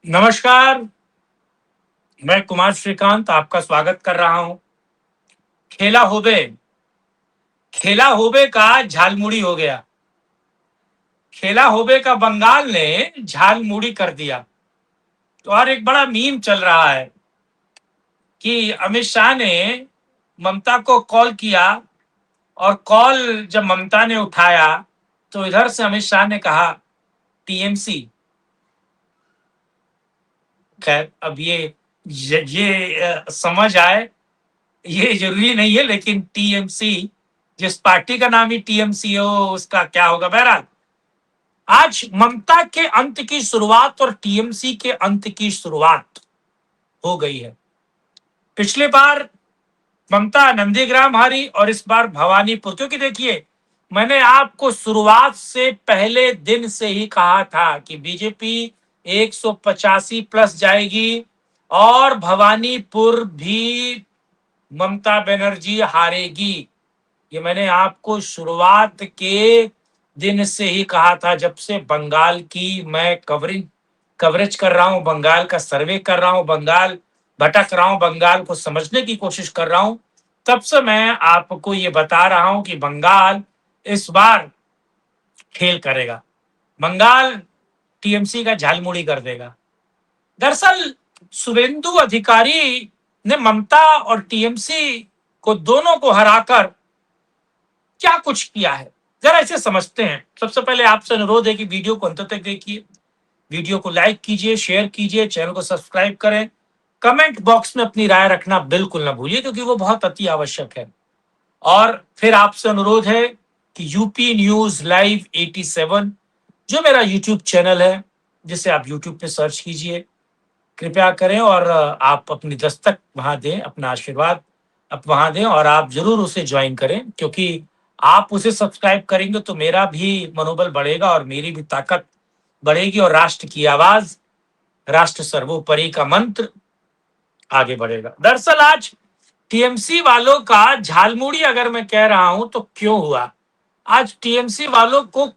नमस्कार, मैं कुमार श्रीकांत आपका स्वागत कर रहा हूं। खेला होबे खेला होबे का झालमुड़ी हो गया। खेला होबे का बंगाल ने झालमुड़ी कर दिया। तो और एक बड़ा मीम चल रहा है कि अमित शाह ने ममता को कॉल किया और कॉल जब ममता ने उठाया तो इधर से अमित शाह ने कहा टीएमसी। खैर अब ये समझ आए, ये जरूरी नहीं है, लेकिन टीएमसी, जिस पार्टी का नाम ही टीएमसी हो उसका क्या होगा। बहरहाल आज ममता के अंत की शुरुआत और टीएमसी के अंत की शुरुआत हो गई है। पिछले बार ममता नंदीग्राम हारी और इस बार भवानीपुर, क्योंकि देखिए मैंने आपको शुरुआत से पहले दिन से ही कहा था कि बीजेपी 185 प्लस जाएगी और भवानीपुर भी ममता बनर्जी हारेगी। ये मैंने आपको शुरुआत के दिन से ही कहा था, जब से बंगाल की मैं कवरेज कर रहा हूं, बंगाल का सर्वे कर रहा हूं, बंगाल भटक रहा हूं, बंगाल को समझने की कोशिश कर रहा हूं, तब से मैं आपको ये बता रहा हूं कि बंगाल इस बार खेल करेगा, बंगाल टीएमसी का झालमुड़ी कर देगा। दरअसल शुभेंदु अधिकारी ने ममता और टीएमसी को दोनों को हराकर क्या कुछ किया है, जरा इसे समझते हैं। सबसे पहले आपसे अनुरोध है कि वीडियो को अंत तक देखिए, वीडियो को लाइक कीजिए, शेयर कीजिए, चैनल को सब्सक्राइब करें, कमेंट बॉक्स में अपनी राय रखना बिल्कुल ना भूलिए, क्योंकि वो बहुत अति आवश्यक है। और फिर आपसे अनुरोध है कि यूपी न्यूज लाइव 87 जो मेरा यूट्यूब चैनल है, जिसे आप यूट्यूब पे सर्च कीजिए, कृपया करें और आप अपनी दस्तक वहां दें, अपना आशीर्वाद आप वहां दें और आप जरूर उसे ज्वाइन करें, क्योंकि आप उसे सब्सक्राइब करेंगे तो मेरा भी मनोबल बढ़ेगा और मेरी भी ताकत बढ़ेगी और राष्ट्र की आवाज, राष्ट्र सर्वोपरि का मंत्र आगे बढ़ेगा। दरअसल आज टीएमसी वालों का झालमुड़ी अगर मैं कह रहा हूं तो क्यों हुआ। आज टीएमसी वालों को,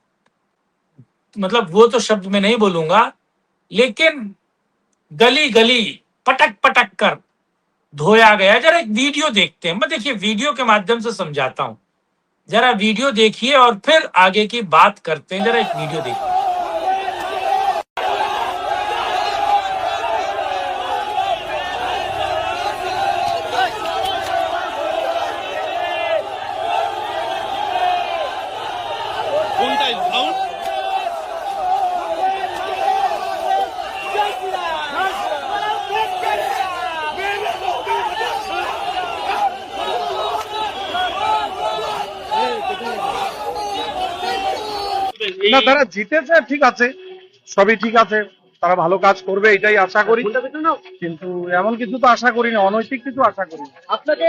मतलब वो तो शब्द में नहीं बोलूंगा, लेकिन गली गली पटक पटक कर धोया गया। जरा एक वीडियो देखते हैं, मैं देखिए वीडियो के माध्यम से समझाता हूं, जरा वीडियो देखिए और फिर आगे की बात करते हैं। जरा एक वीडियो देखिए। না, তারা জিতেছে, ঠিক আছে, সবই ঠিক আছে, তারা ভালো কাজ করবে এটাই আশা করি, কিন্তু এমন কিছু তো আশা করি না, অনৈতিক কিছু আশা করি না। আপনাকে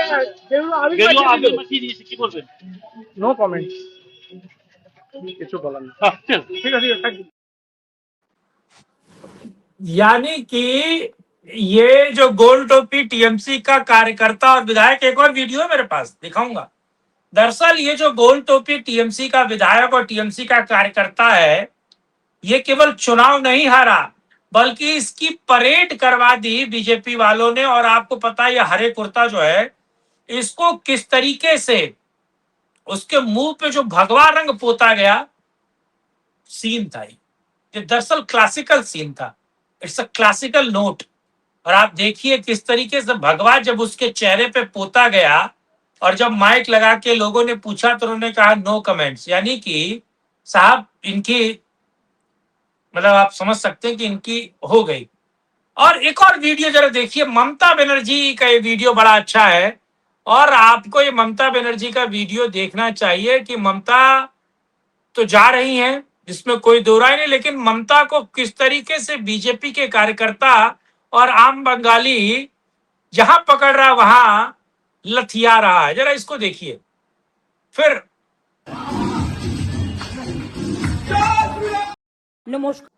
নো কমেন্ট, কিছু বলার না। ঠিক আছে, থ্যাংক ইউ। यानी कि ये जो गोल टोपी टीएमसी का कार्यकर्ता और विधायक, एक और वीडियो है मेरे पास, दिखाऊंगा। दरअसल ये जो गोल टोपी टीएमसी का विधायक और टीएमसी का कार्यकर्ता है, ये केवल चुनाव नहीं हारा बल्कि इसकी परेड करवा दी बीजेपी वालों ने। और आपको पता है ये हरे कुर्ता जो है, इसको किस तरीके से उसके मुंह पे जो भगवा रंग पोता गया, सीन था ये दरअसल क्लासिकल सीन था, इट्स अ क्लासिकल नोट। और आप देखिए किस तरीके से भगवा जब उसके चेहरे पे पोता गया और जब माइक लगा के लोगों ने पूछा तो उन्होंने कहा नो कमेंट्स, यानी कि साहब इनकी, मतलब आप समझ सकते हैं कि इनकी हो गई। और एक और वीडियो जरा देखिए, ममता बनर्जी का ये वीडियो बड़ा अच्छा है और आपको ये ममता बनर्जी का वीडियो देखना चाहिए कि ममता तो जा रही हैं, जिसमें कोई दो राय नहीं, लेकिन ममता को किस तरीके से बीजेपी के कार्यकर्ता और आम बंगाली जहां पकड़ रहा वहां लथिया रहा है। जरा इसको देखिए फिर। नमस्कार।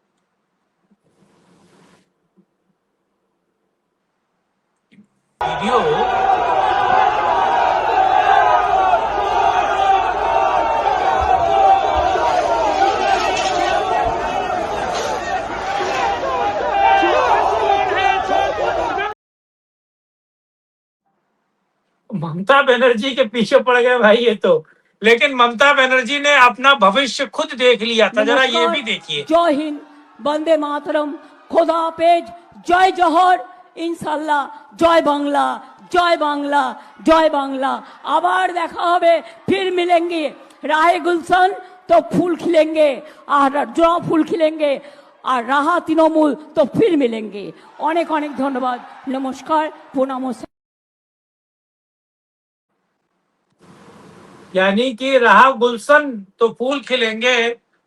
वीडियो ममता बनर्जी के पीछे पड़ गए भाई ये तो। लेकिन ममता बनर्जी ने अपना भविष्य खुद देख लिया था, जरा ये भी देखिए। जय हिंद, वंदे मातरम, खुदा हाफेज, जय जौहर, ইনশাল্লাহ, জয় বাংলা, জয় বাংলা, জয় বাংলা। আবার দেখা হবে, फिर मिलेंगे। राहे गुलशन तो फूल खिलेंगे, और जो फूल खिलेंगे, और राहा तृणमूल तो फिर मिलेंगे। অনেক অনেক ধন্যবাদ, নমস্কার, প্রণাম। यानी कि रहा गुलशन तो फूल खिलेंगे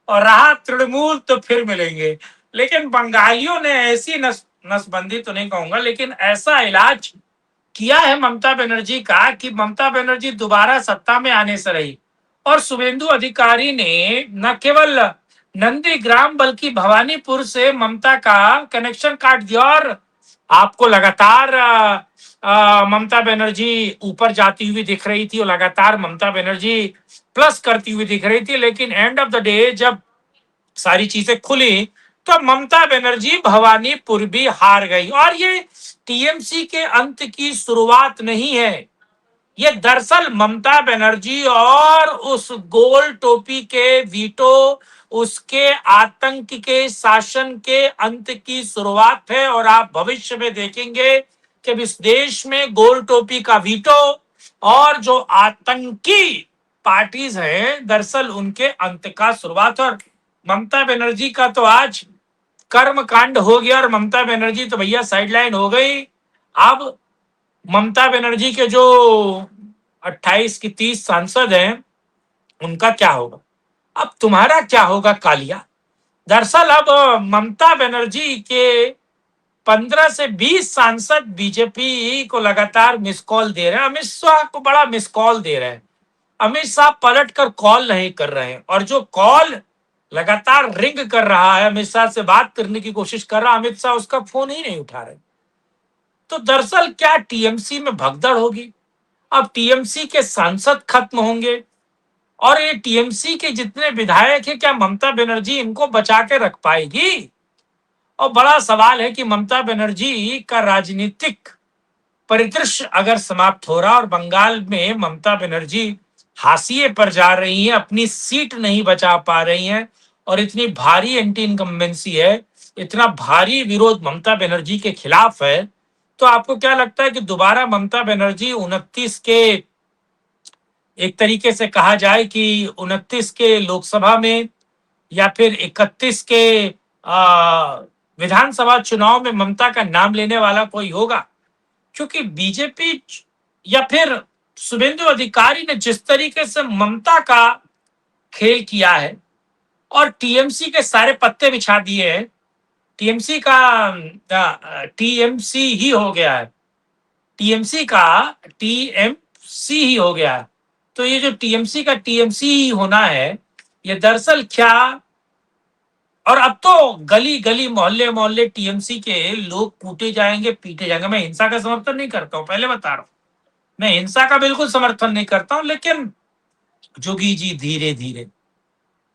और रहा तृणमूल तो फिर मिलेंगे। लेकिन बंगालियों ने ऐसी नसबंदी तो नहीं कहूंगा, लेकिन ऐसा इलाज किया है ममता बनर्जी का कि ममता बनर्जी दोबारा सत्ता में आने से रही। और शुभेंदु अधिकारी ने न केवल नंदीग्राम बल्कि भवानीपुर से ममता का कनेक्शन काट दिया, और आपको लगातार ममता बनर्जी ऊपर जाती हुई दिख रही थी और लगातार ममता बनर्जी प्लस करती हुई दिख रही थी। लेकिन एंड ऑफ द डे जब सारी चीजें खुली तो ममता बनर्जी भवानीपुर भी हार गई। और ये टीएमसी के अंत की शुरुआत नहीं है, ये दरअसल ममता बनर्जी और उस गोल टोपी के वीटो, उसके आतंक के शासन के अंत की शुरुआत है। और आप भविष्य में देखेंगे कि इस देश में गोल टोपी का वीटो और जो आतंकी पार्टीज हैं, दरअसल उनके अंत का शुरुआत। और ममता बनर्जी का तो आज कर्म कांड हो गया, और ममता बनर्जी तो भैया साइडलाइन हो गई। अब ममता बनर्जी के जो 28 की 30 सांसद हैं, उनका क्या होगा? अब तुम्हारा क्या होगा कालिया? दरअसल अब ममता बनर्जी के 15 से 20 सांसद बीजेपी को लगातार मिस कॉल दे रहे हैं, अमित शाह को बड़ा मिस कॉल दे रहे हैं। अमित शाह पलट कर कॉल नहीं कर रहे हैं, और जो कॉल लगातार रिंग कर रहा है, अमित शाह से बात करने की कोशिश कर रहा है, अमित शाह उसका फोन ही नहीं उठा रहे। तो दरअसल क्या टीएमसी में भगदड़ होगी? अब टीएमसी के सांसद खत्म होंगे, और ये टीएमसी के जितने विधायक हैं, क्या ममता बनर्जी इनको बचा के रख पाएगी? और बड़ा सवाल है कि ममता बनर्जी का राजनीतिक परिदृश्य अगर समाप्त हो रहा, और बंगाल में ममता बनर्जी हाशिए पर जा रही है, अपनी सीट नहीं बचा पा रही हैं, और इतनी भारी एंटी इनकम्बेंसी है, इतना भारी विरोध ममता बनर्जी के खिलाफ है, तो आपको क्या लगता है कि दोबारा ममता बनर्जी 29 के, एक तरीके से कहा जाए कि 29 के लोकसभा में या फिर 31 के विधानसभा चुनाव में ममता का नाम लेने वाला कोई होगा? क्योंकि बीजेपी या फिर शुभेंदु अधिकारी ने जिस तरीके से ममता का खेल किया है और टीएमसी के सारे पत्ते बिछा दिए हैं, टीएमसी का टीएमसी ही हो गया है, टीएमसी का टीएमसी ही हो गया है। तो ये जो टीएमसी का टीएमसी ही होना है, ये दरअसल क्या, और अब तो गली गली मोहल्ले मोहल्ले टीएमसी के लोग कूटे जाएंगे, पीटे जाएंगे। मैं हिंसा का समर्थन नहीं करता हूं, पहले बता रहा हूं, मैं हिंसा का बिल्कुल समर्थन नहीं करता हूं, लेकिन जोगी जी धीरे धीरे,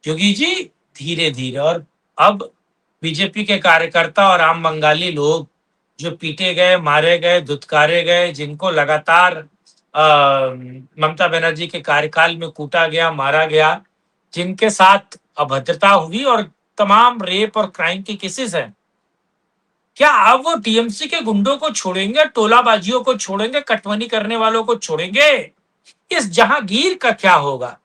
जोगी जी धीरे धीरे। और अब बीजेपी के कार्यकर्ता और आम बंगाली लोग जो पीटे गए, मारे गए, धुतकारे गए, जिनको लगातार ममता बनर्जी के कार्यकाल में कूटा गया, मारा गया, जिनके साथ अभद्रता हुई और तमाम रेप और क्राइम की केसेस हैं, क्या अब वो टीएमसी के गुंडों को छोड़ेंगे, टोलाबाजियों को छोड़ेंगे, कटवनी करने वालों को छोड़ेंगे? इस जहांगीर का क्या होगा?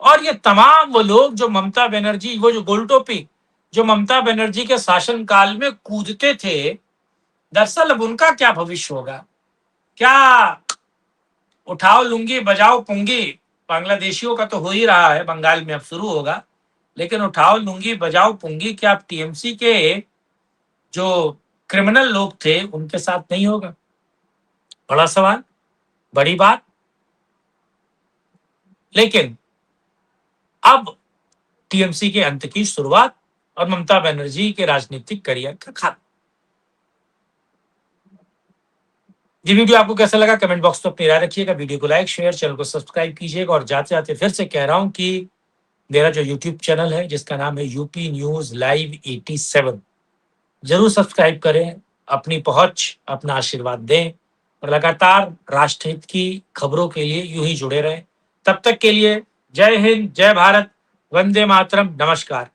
और ये तमाम वो लोग जो ममता बनर्जी, वो जो गोलटोपी जो ममता बनर्जी के शासनकाल में कूदते थे, दरअसल अब उनका क्या भविष्य होगा? क्या उठाओ लुंगी बजाओ पुंगी, बांग्लादेशियों का तो हो ही रहा है, बंगाल में अब शुरू होगा, लेकिन उठाओ लुंगी बजाओ पुंगी क्या अब टीएमसी के जो क्रिमिनल लोग थे उनके साथ नहीं होगा? बड़ा सवाल, बड़ी बात। लेकिन अब टीएमसी के अंत की शुरुआत और ममता बनर्जी के राजनीतिक करियर का खात्मा। ये वीडियो आपको कैसा लगा कमेंट बॉक्स में अपनी राय रखिएगा, वीडियो को लाइक शेयर, चैनल को सब्सक्राइब कीजिएगा। और जाते जाते फिर से कह रहा हूं कि मेरा जो यूट्यूब चैनल है जिसका नाम है यूपी न्यूज लाइव 87, जरूर सब्सक्राइब करें, अपनी पहुंच, अपना आशीर्वाद दें, और लगातार राष्ट्रहित की खबरों के लिए यूं ही जुड़े रहे। तब तक के लिए जय हिंद, जय भारत, वंदे मातरम, नमस्कार।